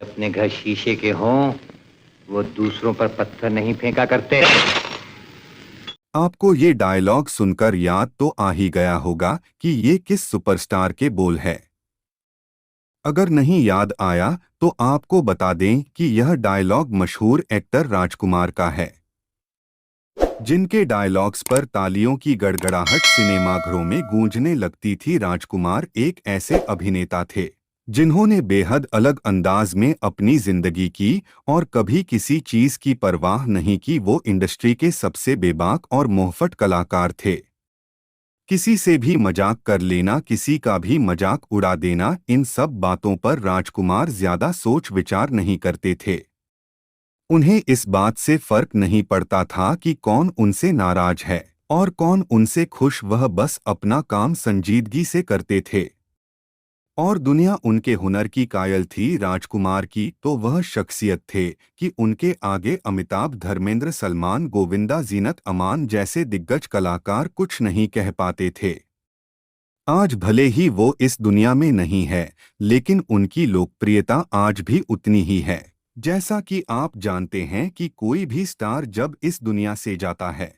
अपने घर शीशे के हों, वो दूसरों पर पत्थर नहीं फेंका करते। आपको ये डायलॉग सुनकर याद तो आ ही गया होगा कि ये किस सुपरस्टार के बोल है। अगर नहीं याद आया तो आपको बता दें कि यह डायलॉग मशहूर एक्टर राजकुमार का है, जिनके डायलॉग्स पर तालियों की गड़गड़ाहट सिनेमाघरों में गूंजने लगती थी। राजकुमार एक ऐसे अभिनेता थे जिन्होंने बेहद अलग अंदाज में अपनी जिंदगी की और कभी किसी चीज की परवाह नहीं की। वो इंडस्ट्री के सबसे बेबाक और मुहफ़्फ़ट कलाकार थे। किसी से भी मजाक कर लेना, किसी का भी मजाक उड़ा देना, इन सब बातों पर राजकुमार ज्यादा सोच विचार नहीं करते थे। उन्हें इस बात से फर्क नहीं पड़ता था कि कौन उनसे नाराज है और कौन उनसे खुश। वह बस अपना काम संजीदगी से करते थे और दुनिया उनके हुनर की कायल थी। राजकुमार की तो वह शख्सियत थे कि उनके आगे अमिताभ, धर्मेंद्र, सलमान, गोविंदा, जीनत अमान जैसे दिग्गज कलाकार कुछ नहीं कह पाते थे। आज भले ही वो इस दुनिया में नहीं है, लेकिन उनकी लोकप्रियता आज भी उतनी ही है। जैसा कि आप जानते हैं कि कोई भी स्टार जब इस दुनिया से जाता है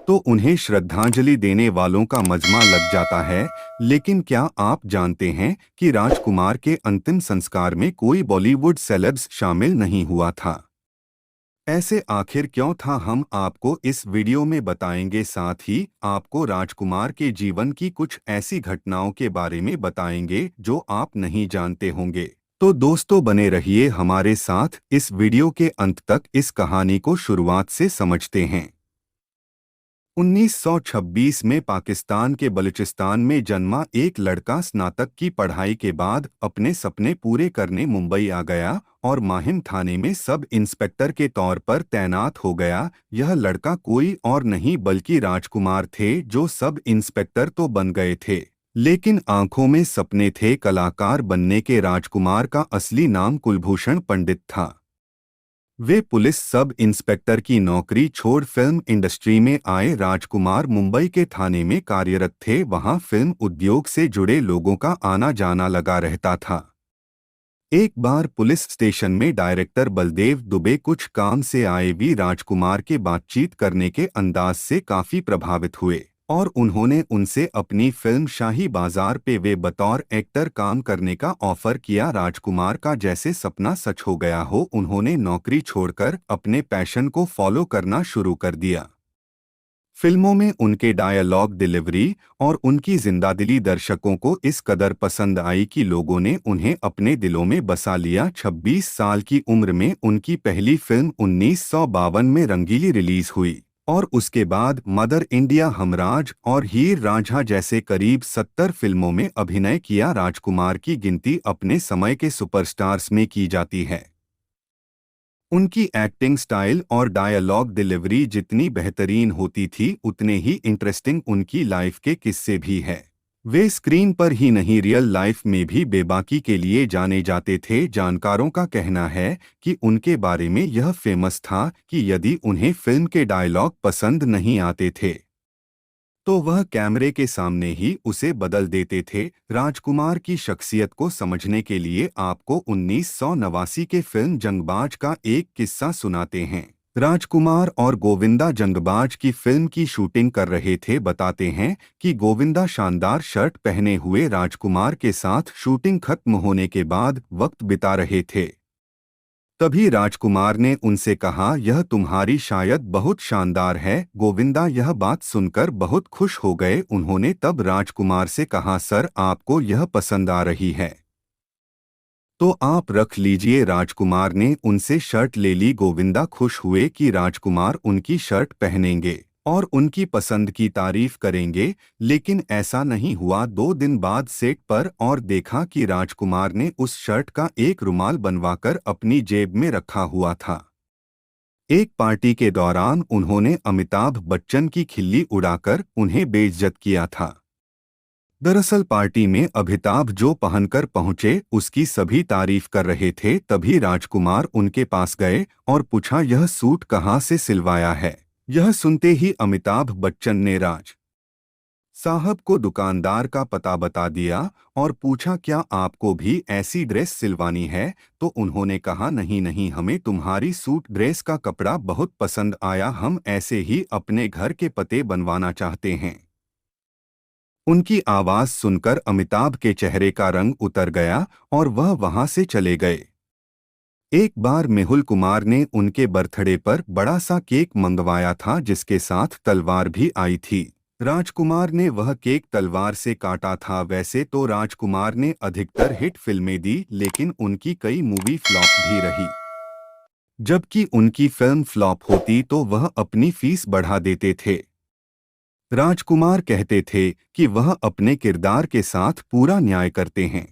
तो उन्हें श्रद्धांजलि देने वालों का मजमा लग जाता है। लेकिन क्या आप जानते हैं कि राजकुमार के अंतिम संस्कार में कोई बॉलीवुड सेलेब्स शामिल नहीं हुआ था? ऐसे आखिर क्यों था, हम आपको इस वीडियो में बताएंगे। साथ ही आपको राजकुमार के जीवन की कुछ ऐसी घटनाओं के बारे में बताएंगे जो आप नहीं जानते होंगे। तो दोस्तों बने रहिए हमारे साथ, इस वीडियो के अंत तक इस कहानी को शुरुआत से समझते हैं। 1926 में पाकिस्तान के बलूचिस्तान में जन्मा एक लड़का स्नातक की पढ़ाई के बाद अपने सपने पूरे करने मुंबई आ गया और माहिम थाने में सब इंस्पेक्टर के तौर पर तैनात हो गया। यह लड़का कोई और नहीं बल्कि राजकुमार थे, जो सब इंस्पेक्टर तो बन गए थे लेकिन आंखों में सपने थे कलाकार बनने के। राजकुमार का असली नाम कुलभूषण पंडित था। वे पुलिस सब इंस्पेक्टर की नौकरी छोड़ फिल्म इंडस्ट्री में आए। राजकुमार मुंबई के थाने में कार्यरत थे। वहां फिल्म उद्योग से जुड़े लोगों का आना जाना लगा रहता था। एक बार पुलिस स्टेशन में डायरेक्टर बलदेव दुबे कुछ काम से आए। भी राजकुमार के बातचीत करने के अंदाज से काफी प्रभावित हुए और उन्होंने उनसे अपनी फिल्म शाही बाजार पे वे बतौर एक्टर काम करने का ऑफर किया। राजकुमार का जैसे सपना सच हो गया हो, उन्होंने नौकरी छोड़कर अपने पैशन को फॉलो करना शुरू कर दिया। फिल्मों में उनके डायलॉग डिलीवरी और उनकी जिंदादिली दर्शकों को इस कदर पसंद आई कि लोगों ने उन्हें अपने दिलों में बसा लिया। 26 साल की उम्र में उनकी पहली फिल्म 1952 में रंगीली रिलीज हुई और उसके बाद मदर इंडिया, हमराज और हीर रांझा जैसे करीब 70 फिल्मों में अभिनय किया। राजकुमार की गिनती अपने समय के सुपरस्टार्स में की जाती है। उनकी एक्टिंग स्टाइल और डायलॉग डिलीवरी जितनी बेहतरीन होती थी, उतने ही इंटरेस्टिंग उनकी लाइफ के किस्से भी है। वे स्क्रीन पर ही नहीं, रियल लाइफ में भी बेबाकी के लिए जाने जाते थे। जानकारों का कहना है कि उनके बारे में यह फेमस था कि यदि उन्हें फिल्म के डायलॉग पसंद नहीं आते थे तो वह कैमरे के सामने ही उसे बदल देते थे। राजकुमार की शख्सियत को समझने के लिए आपको 1989 के फिल्म जंगबाज का एक किस्सा सुनाते हैं। राजकुमार और गोविंदा जंगबाज की फिल्म की शूटिंग कर रहे थे। बताते हैं कि गोविंदा शानदार शर्ट पहने हुए राजकुमार के साथ शूटिंग खत्म होने के बाद वक्त बिता रहे थे। तभी राजकुमार ने उनसे कहा, यह तुम्हारी शायद बहुत शानदार है। गोविंदा यह बात सुनकर बहुत खुश हो गए। उन्होंने तब राजकुमार से कहा, सर आपको यह पसंद आ रही है तो आप रख लीजिए। राजकुमार ने उनसे शर्ट ले ली। गोविंदा खुश हुए कि राजकुमार उनकी शर्ट पहनेंगे और उनकी पसंद की तारीफ करेंगे, लेकिन ऐसा नहीं हुआ। 2 दिन बाद सेट पर और देखा कि राजकुमार ने उस शर्ट का एक रुमाल बनवाकर अपनी जेब में रखा हुआ था। एक पार्टी के दौरान उन्होंने अमिताभ बच्चन की खिल्ली उड़ाकर उन्हें बेइज्जत किया था। दरअसल पार्टी में अमिताभ जो पहनकर पहुंचे उसकी सभी तारीफ कर रहे थे। तभी राजकुमार उनके पास गए और पूछा, यह सूट कहाँ से सिलवाया है? यह सुनते ही अमिताभ बच्चन ने राज साहब को दुकानदार का पता बता दिया और पूछा क्या आपको भी ऐसी ड्रेस सिलवानी है, तो उन्होंने कहा नहीं नहीं, हमें तुम्हारी सूट ड्रेस का कपड़ा बहुत पसंद आया, हम ऐसे ही अपने घर के पते बनवाना चाहते हैं। उनकी आवाज सुनकर अमिताभ के चेहरे का रंग उतर गया और वह वहां से चले गए। एक बार मेहुल कुमार ने उनके बर्थडे पर बड़ा सा केक मंगवाया था जिसके साथ तलवार भी आई थी। राजकुमार ने वह केक तलवार से काटा था। वैसे तो राजकुमार ने अधिकतर हिट फिल्में दी लेकिन उनकी कई मूवी फ्लॉप भी रही। जबकि उनकी फिल्म फ्लॉप होती तो वह अपनी फीस बढ़ा देते थे। राजकुमार कहते थे कि वह अपने किरदार के साथ पूरा न्याय करते हैं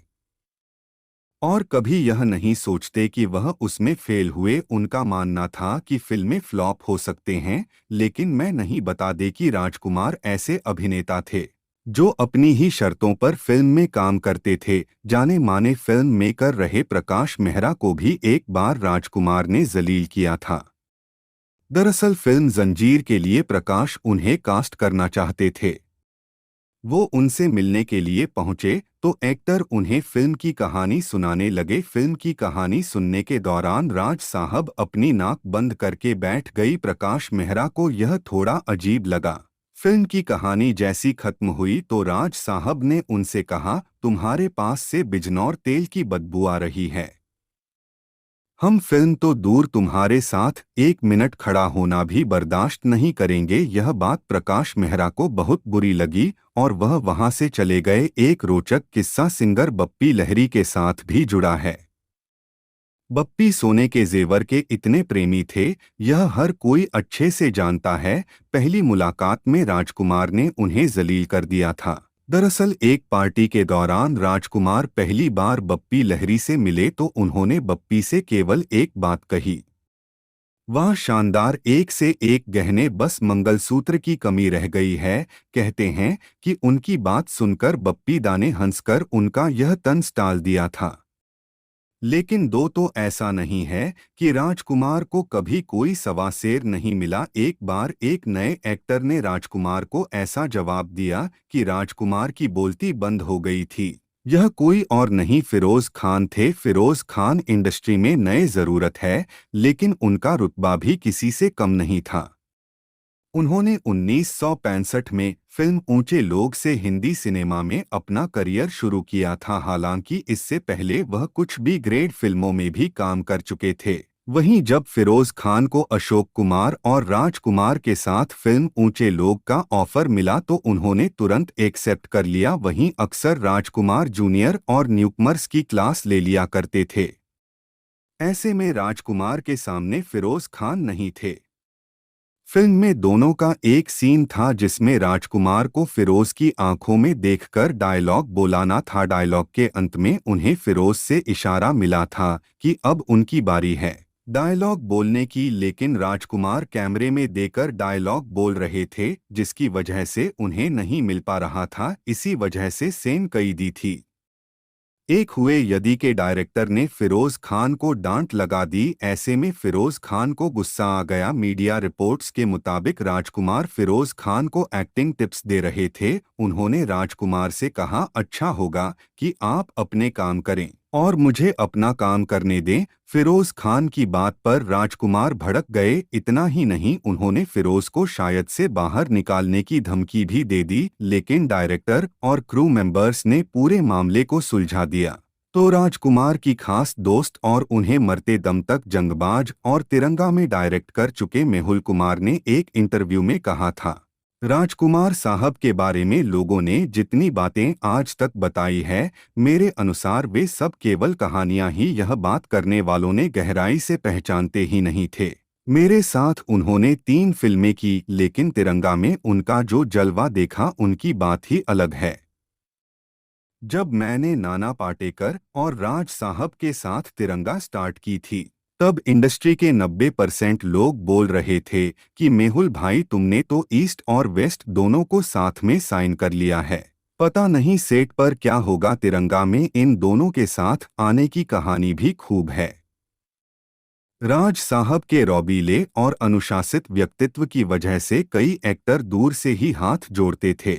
और कभी यह नहीं सोचते कि वह उसमें फेल हुए। उनका मानना था कि फिल्में फ्लॉप हो सकते हैं लेकिन मैं नहीं बता दे कि राजकुमार ऐसे अभिनेता थे जो अपनी ही शर्तों पर फिल्म में काम करते थे। जाने माने फिल्म मेकर रहे प्रकाश मेहरा को भी एक बार राजकुमार ने जलील किया था। दरअसल फिल्म जंजीर के लिए प्रकाश उन्हें कास्ट करना चाहते थे। वो उनसे मिलने के लिए पहुंचे तो एक्टर उन्हें फिल्म की कहानी सुनाने लगे। फिल्म की कहानी सुनने के दौरान राज साहब अपनी नाक बंद करके बैठ गई। प्रकाश मेहरा को यह थोड़ा अजीब लगा। फिल्म की कहानी जैसी खत्म हुई तो राज साहब ने उनसे कहा, तुम्हारे पास से बिजनौर तेल की बदबू आ रही है, हम फिल्म तो दूर तुम्हारे साथ 1 मिनट खड़ा होना भी बर्दाश्त नहीं करेंगे। यह बात प्रकाश मेहरा को बहुत बुरी लगी और वह वहां से चले गए। एक रोचक किस्सा सिंगर बप्पी लहरी के साथ भी जुड़ा है। बप्पी सोने के जेवर के इतने प्रेमी थे, यह हर कोई अच्छे से जानता है। पहली मुलाकात में राजकुमार ने उन्हें जलील कर दिया था। दरअसल एक पार्टी के दौरान राजकुमार पहली बार बप्पी लहरी से मिले तो उन्होंने बप्पी से केवल एक बात कही, वह शानदार एक से एक गहने, बस मंगलसूत्र की कमी रह गई है। कहते हैं कि उनकी बात सुनकर बप्पी दा ने हंसकर उनका यह तंज टाल दिया था। लेकिन दो तो ऐसा नहीं है कि राजकुमार को कभी कोई सवासेर नहीं मिला। एक बार एक नए एक्टर ने राजकुमार को ऐसा जवाब दिया कि राजकुमार की बोलती बंद हो गई थी। यह कोई और नहीं फिरोज खान थे। फिरोज खान इंडस्ट्री में नए जरूरत है लेकिन उनका रुतबा भी किसी से कम नहीं था। उन्होंने 1965 में फिल्म ऊंचे लोग से हिंदी सिनेमा में अपना करियर शुरू किया था। हालांकि इससे पहले वह कुछ बी ग्रेड फिल्मों में भी काम कर चुके थे। वहीं जब फिरोज खान को अशोक कुमार और राजकुमार के साथ फिल्म ऊंचे लोग का ऑफर मिला तो उन्होंने तुरंत एक्सेप्ट कर लिया। वहीं अक्सर राजकुमार जूनियर और न्यूकमर्स की क्लास ले लिया करते थे। ऐसे में राजकुमार के सामने फिरोज खान नहीं थे। फिल्म में दोनों का एक सीन था जिसमें राजकुमार को फिरोज की आंखों में देखकर डायलॉग बोलाना था। डायलॉग के अंत में उन्हें फिरोज से इशारा मिला था कि अब उनकी बारी है डायलॉग बोलने की, लेकिन राजकुमार कैमरे में देकर डायलॉग बोल रहे थे जिसकी वजह से उन्हें नहीं मिल पा रहा था। इसी वजह से सेन कई दी थी। एक हुए यदि के डायरेक्टर ने फिरोज खान को डांट लगा दी। ऐसे में फिरोज खान को गुस्सा आ गया। मीडिया रिपोर्ट्स के मुताबिक राजकुमार फिरोज खान को एक्टिंग टिप्स दे रहे थे। उन्होंने राजकुमार से कहा, अच्छा होगा कि आप अपने काम करें और मुझे अपना काम करने दें। फिरोज खान की बात पर राजकुमार भड़क गए। इतना ही नहीं, उन्होंने फिरोज को शायद से बाहर निकालने की धमकी भी दे दी, लेकिन डायरेक्टर और क्रू मेंबर्स ने पूरे मामले को सुलझा दिया। तो राजकुमार की खास दोस्त और उन्हें मरते दम तक जंगबाज और तिरंगा में डायरेक्ट कर चुके मेहुल कुमार ने एक इंटरव्यू में कहा था, राजकुमार साहब के बारे में लोगों ने जितनी बातें आज तक बताई है, मेरे अनुसार वे सब केवल कहानियां ही, यह बात करने वालों ने गहराई से पहचानते ही नहीं थे। मेरे साथ उन्होंने 3 फिल्में की लेकिन तिरंगा में उनका जो जलवा देखा उनकी बात ही अलग है। जब मैंने नाना पाटेकर और राज साहब के साथ तिरंगा स्टार्ट की थी तब इंडस्ट्री के 90% लोग बोल रहे थे कि मेहुल भाई तुमने तो ईस्ट और वेस्ट दोनों को साथ में साइन कर लिया है, पता नहीं सेट पर क्या होगा। तिरंगा में इन दोनों के साथ आने की कहानी भी खूब है। राज साहब के रौबीले और अनुशासित व्यक्तित्व की वजह से कई एक्टर दूर से ही हाथ जोड़ते थे।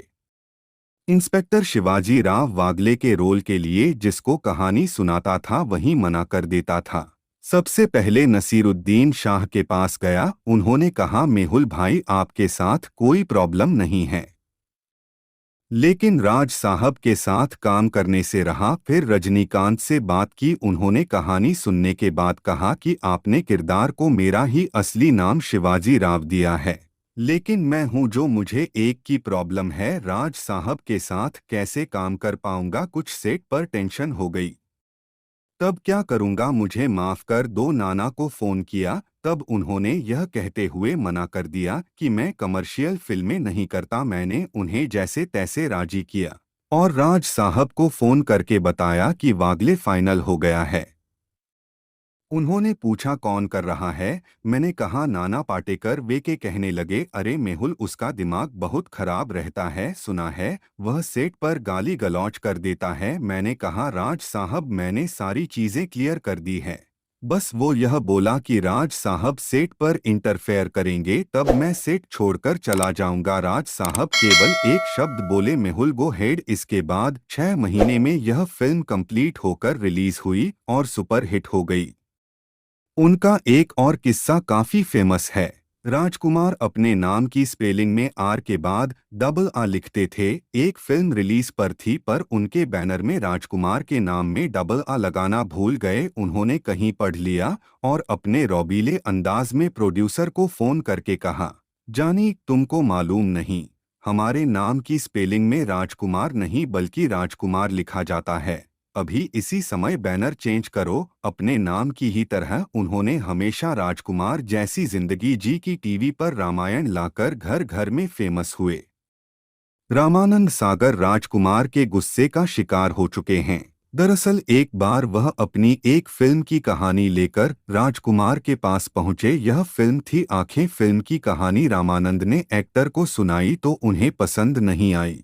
इंस्पेक्टर शिवाजी राव वागले के रोल के लिए जिसको कहानी सुनाता था वही मना कर देता था। सबसे पहले नसीरुद्दीन शाह के पास गया। उन्होंने कहा, मेहुल भाई आपके साथ कोई प्रॉब्लम नहीं है, लेकिन राज साहब के साथ काम करने से रहा। फिर रजनीकांत से बात की। उन्होंने कहानी सुनने के बाद कहा कि आपने किरदार को मेरा ही असली नाम शिवाजी राव दिया है, लेकिन मैं हूं जो मुझे एक की प्रॉब्लम है, राज साहब के साथ कैसे काम कर पाऊंगा। कुछ सेट पर टेंशन हो गई। तब क्या करूंगा, मुझे माफ कर दो। नाना को फोन किया, तब उन्होंने यह कहते हुए मना कर दिया कि मैं कमर्शियल फिल्में नहीं करता। मैंने उन्हें जैसे तैसे राजी किया और राज साहब को फोन करके बताया कि वागले फाइनल हो गया है। उन्होंने पूछा कौन कर रहा है। मैंने कहा नाना पाटेकर। वे के कहने लगे, अरे मेहुल उसका दिमाग बहुत खराब रहता है, सुना है वह सेट पर गाली गलौज कर देता है। मैंने कहा राज साहब मैंने सारी चीजें क्लियर कर दी है, बस वो यह बोला कि राज साहब सेट पर इंटरफेयर करेंगे तब मैं सेट छोड़कर चला जाऊंगा। राज साहब केवल एक शब्द बोले, मेहुल गो हेड। इसके बाद 6 महीने में यह फिल्म कंप्लीट होकर रिलीज हुई और सुपर हिट हो गई। उनका एक और किस्सा काफी फेमस है। राजकुमार अपने नाम की स्पेलिंग में आर के बाद डबल आ लिखते थे। एक फिल्म रिलीज पर थी पर उनके बैनर में राजकुमार के नाम में डबल आ लगाना भूल गए। उन्होंने कहीं पढ़ लिया और अपने रौबीले अंदाज में प्रोड्यूसर को फोन करके कहा, जानी तुमको मालूम नहीं, हमारे नाम की स्पेलिंग में राजकुमार नहीं बल्कि राजकुमार लिखा जाता है, अभी इसी समय बैनर चेंज करो अपने नाम की ही तरह। उन्होंने हमेशा राजकुमार जैसी जिंदगी जी की। टीवी पर रामायण लाकर घर घर में फेमस हुए। रामानंद सागर राजकुमार के गुस्से का शिकार हो चुके हैं। दरअसल एक बार वह अपनी एक फिल्म की कहानी लेकर राजकुमार के पास पहुंचे। यह फिल्म थी आंखें। फिल्म की कहानी रामानंद ने एक्टर को सुनाई तो उन्हें पसंद नहीं आई।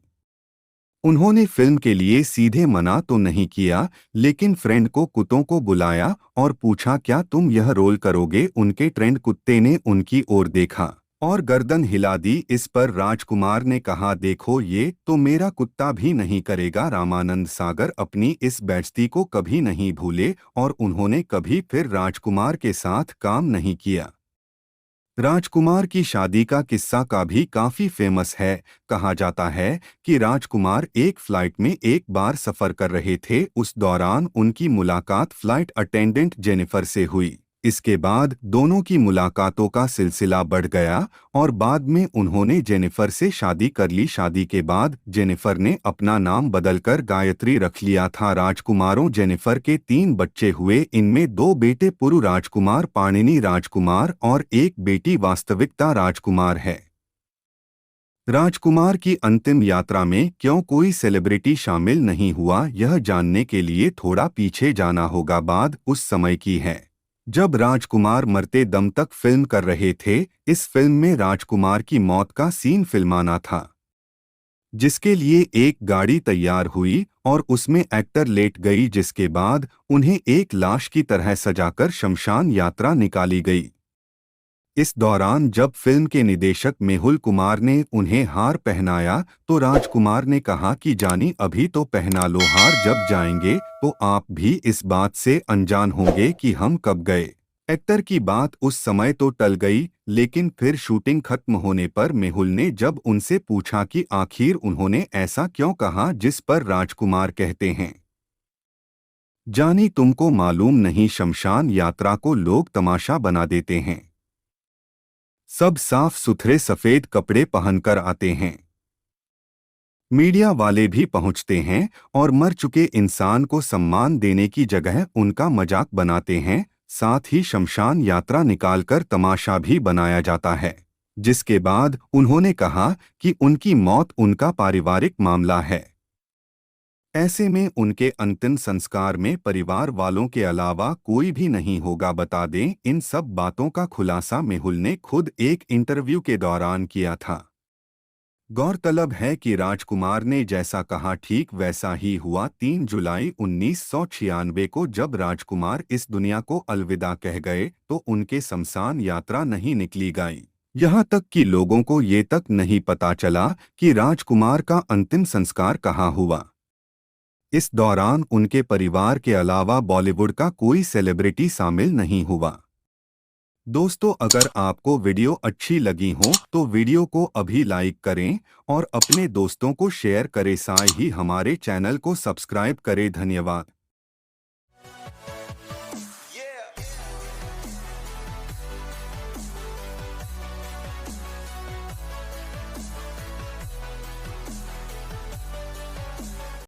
उन्होंने फिल्म के लिए सीधे मना तो नहीं किया, लेकिन फ्रेंड को कुत्तों को बुलाया और पूछा क्या तुम यह रोल करोगे। उनके ट्रेंड कुत्ते ने उनकी ओर देखा और गर्दन हिला दी। इस पर राजकुमार ने कहा, देखो ये तो मेरा कुत्ता भी नहीं करेगा। रामानंद सागर अपनी इस बेइज्जती को कभी नहीं भूले और उन्होंने कभी फिर राजकुमार के साथ काम नहीं किया। राजकुमार की शादी का किस्सा का भी काफी फेमस है। कहा जाता है कि राजकुमार एक फ्लाइट में एक बार सफर कर रहे थे। उस दौरान उनकी मुलाकात फ्लाइट अटेंडेंट जेनिफर से हुई। इसके बाद दोनों की मुलाकातों का सिलसिला बढ़ गया और बाद में उन्होंने जेनिफर से शादी कर ली। शादी के बाद जेनिफर ने अपना नाम बदलकर गायत्री रख लिया था। राजकुमारों जेनिफर के 3 बच्चे हुए। इनमें 2 बेटे पुरु राजकुमार, पाणिनि राजकुमार और एक बेटी वास्तविकता राजकुमार है। राजकुमार की अंतिम यात्रा में क्यों कोई सेलिब्रिटी शामिल नहीं हुआ, यह जानने के लिए थोड़ा पीछे जाना होगा। बात उस समय की है जब राजकुमार मरते दम तक फिल्म कर रहे थे। इस फिल्म में राजकुमार की मौत का सीन फिल्माना था, जिसके लिए एक गाड़ी तैयार हुई और उसमें एक्टर लेट गई, जिसके बाद उन्हें एक लाश की तरह सजाकर शमशान यात्रा निकाली गई। इस दौरान जब फिल्म के निदेशक मेहुल कुमार ने उन्हें हार पहनाया तो राजकुमार ने कहा कि जानी अभी तो पहना लो हार, जब जाएंगे तो आप भी इस बात से अनजान होंगे कि हम कब गए। एक्टर की बात उस समय तो टल गई, लेकिन फिर शूटिंग खत्म होने पर मेहुल ने जब उनसे पूछा कि आखिर उन्होंने ऐसा क्यों कहा, जिस पर राजकुमार कहते हैं, जानी तुमको मालूम नहीं, शमशान यात्रा को लोग तमाशा बना देते हैं, सब साफ सुथरे सफेद कपड़े पहनकर आते हैं, मीडिया वाले भी पहुंचते हैं और मर चुके इंसान को सम्मान देने की जगह उनका मजाक बनाते हैं। साथ ही शमशान यात्रा निकालकर तमाशा भी बनाया जाता है। जिसके बाद उन्होंने कहा कि उनकी मौत उनका पारिवारिक मामला है। ऐसे में उनके अंतिम संस्कार में परिवार वालों के अलावा कोई भी नहीं होगा। बता दें, इन सब बातों का खुलासा मेहुल ने खुद एक इंटरव्यू के दौरान किया था। गौरतलब है कि राजकुमार ने जैसा कहा ठीक वैसा ही हुआ। 3 जुलाई 1996 को जब राजकुमार इस दुनिया को अलविदा कह गए तो उनके शमशान यात्रा नहीं निकली गई। यहाँ तक कि लोगों को ये तक नहीं पता चला कि राजकुमार का अंतिम संस्कार कहाँ हुआ। इस दौरान उनके परिवार के अलावा बॉलीवुड का कोई सेलिब्रिटी शामिल नहीं हुआ। दोस्तों, अगर आपको वीडियो अच्छी लगी हो तो वीडियो को अभी लाइक करें और अपने दोस्तों को शेयर करें, साथ ही हमारे चैनल को सब्सक्राइब करें। धन्यवाद।